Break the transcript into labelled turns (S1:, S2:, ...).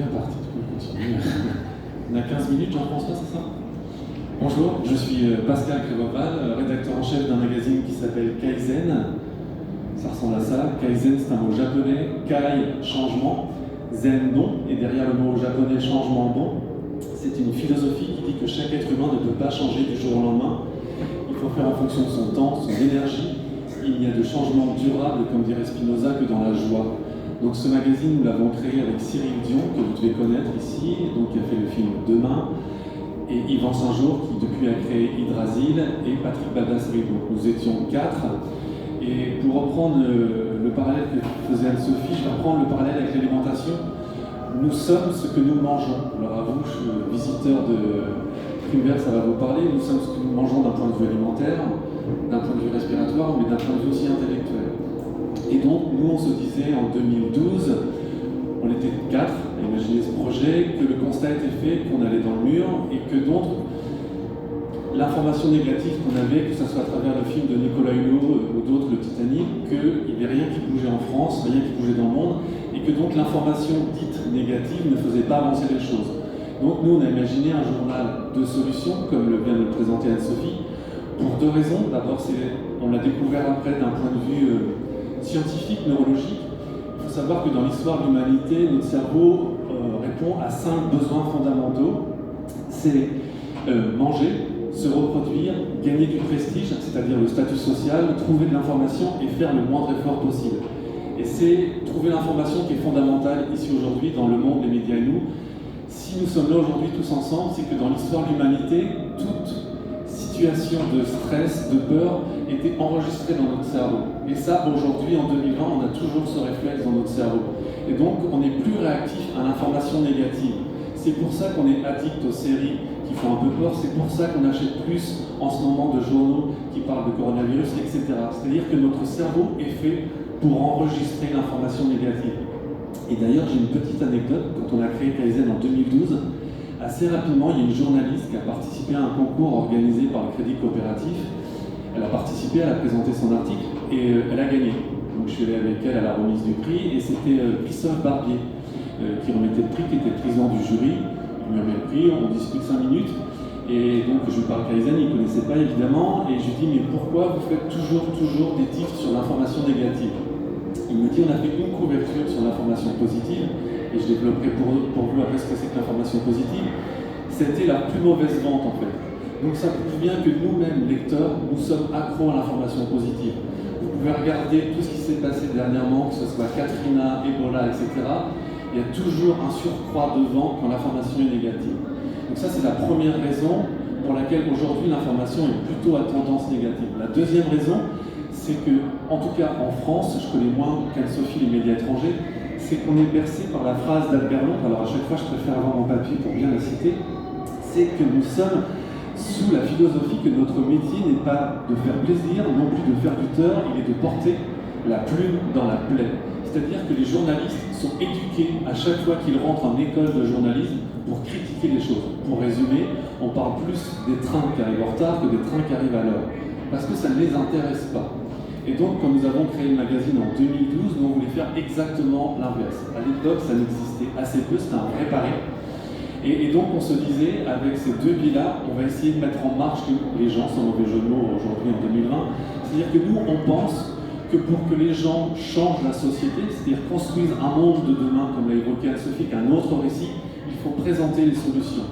S1: bien parti, on continue. On a 15 minutes, Jean-François, c'est ça? Bonjour, je suis Pascal Crévoval, rédacteur en chef d'un magazine qui s'appelle Kaizen. Ça ressemble à ça. Kaizen, c'est un mot japonais. Kai, changement. Zen, don. Et derrière le mot japonais changement, don, c'est une philosophie qui dit que chaque être humain ne peut pas changer du jour au lendemain. Il faut faire en fonction de son temps, son énergie. Il n'y a de changement durable, comme dirait Spinoza, que dans la joie. Donc ce magazine, nous l'avons créé avec Cyril Dion, que vous devez connaître ici, donc qui a fait le film Demain, et Yvan Saint-Jour, qui depuis a créé Hydrasil, et Patrick Baldassari. Donc nous étions 4. Et pour reprendre le parallèle que faisait Anne-Sophie, je vais reprendre le parallèle avec l'alimentation. Nous sommes ce que nous mangeons. Alors à vous, visiteur de Primevert, ça va vous parler. Nous sommes ce que nous mangeons d'un point de vue alimentaire, d'un point de vue respiratoire, mais d'un point de vue aussi intellectuel. Et donc, nous, on se disait en 2012, on était 4 à imaginer ce projet, que le constat était fait, qu'on allait dans le mur, et que donc, l'information négative qu'on avait, que ce soit à travers le film de Nicolas Hulot ou d'autres, le Titanic, qu'il n'y avait rien qui bougeait en France, rien qui bougeait dans le monde, et que donc l'information dite négative ne faisait pas avancer les choses. Donc nous, on a imaginé un journal de solutions, comme vient de le présenter Anne-Sophie, pour 2 raisons. D'abord, on l'a découvert après d'un point de vue scientifique, neurologique. Il faut savoir que dans l'histoire de l'humanité, notre cerveau répond à 5 besoins fondamentaux. C'est manger, se reproduire, gagner du prestige, c'est-à-dire le statut social, trouver de l'information et faire le moindre effort possible. Et c'est trouver l'information qui est fondamentale ici aujourd'hui dans le monde, les médias et nous. Si nous sommes là aujourd'hui tous ensemble, c'est que dans l'histoire de l'humanité, toute situation de stress, de peur était enregistrée dans notre cerveau. Et ça, aujourd'hui, en 2020, on a toujours ce réflexe dans notre cerveau. Et donc, on est plus réactif à l'information négative. C'est pour ça qu'on est addict aux séries qui font un peu peur, c'est pour ça qu'on achète plus en ce moment de journaux qui parlent de coronavirus, etc. C'est-à-dire que notre cerveau est fait pour enregistrer l'information négative. Et d'ailleurs, j'ai une petite anecdote. Quand on a créé Kaizen en 2012, assez rapidement, il y a une journaliste qui a participé à un concours organisé par le Crédit Coopératif. Elle a participé, elle a présenté son article et elle a gagné. Donc je suis allé avec elle à la remise du prix et c'était Christophe Barbier qui remettait le prix, qui était président du jury. Il me remet le prix, on discute 5 minutes. Et donc je lui parle Kaizen, il ne connaissait pas évidemment. Et je lui dis mais pourquoi vous faites toujours des titres sur l'information négative? Il me dit on a fait une couverture sur l'information positive. Et je développerai pour vous après ce que c'est que l'information positive. C'était la plus mauvaise vente en fait. Donc ça prouve bien que nous-mêmes, lecteurs, nous sommes accros à l'information positive. Vous pouvez regarder tout ce qui s'est passé dernièrement, que ce soit Katrina, Ebola, etc. Il y a toujours un surcroît de vente quand l'information est négative. Donc ça, c'est la première raison pour laquelle aujourd'hui l'information est plutôt à tendance négative. La deuxième raison, c'est que, en tout cas en France, je connais moins qu'Anne-Sophie les médias étrangers, c'est qu'on est bercé par la phrase d'Albert Londres. Alors à chaque fois, je préfère avoir mon papier pour bien la citer. C'est que nous sommes sous la philosophie que notre métier n'est pas de faire plaisir, non plus de faire du tort, il est de porter la plume dans la plaie. C'est-à-dire que les journalistes sont éduqués à chaque fois qu'ils rentrent en école de journalisme pour critiquer les choses. Pour résumer, on parle plus des trains qui arrivent en retard que des trains qui arrivent à l'heure. Parce que ça ne les intéresse pas. Et donc, quand nous avons créé le magazine en 2012, nous voulons faire exactement l'inverse. À l'époque, ça n'existait assez peu, c'était un vrai pari. Et donc, on se disait, avec ces 2 biais-là, on va essayer de mettre en marche les gens, sans mauvais jeu de mots aujourd'hui en 2020. C'est-à-dire que nous, on pense que pour que les gens changent la société, c'est-à-dire construisent un monde de demain, comme l'a évoqué Anne-Sophie, qu'un autre récit, il faut présenter les solutions.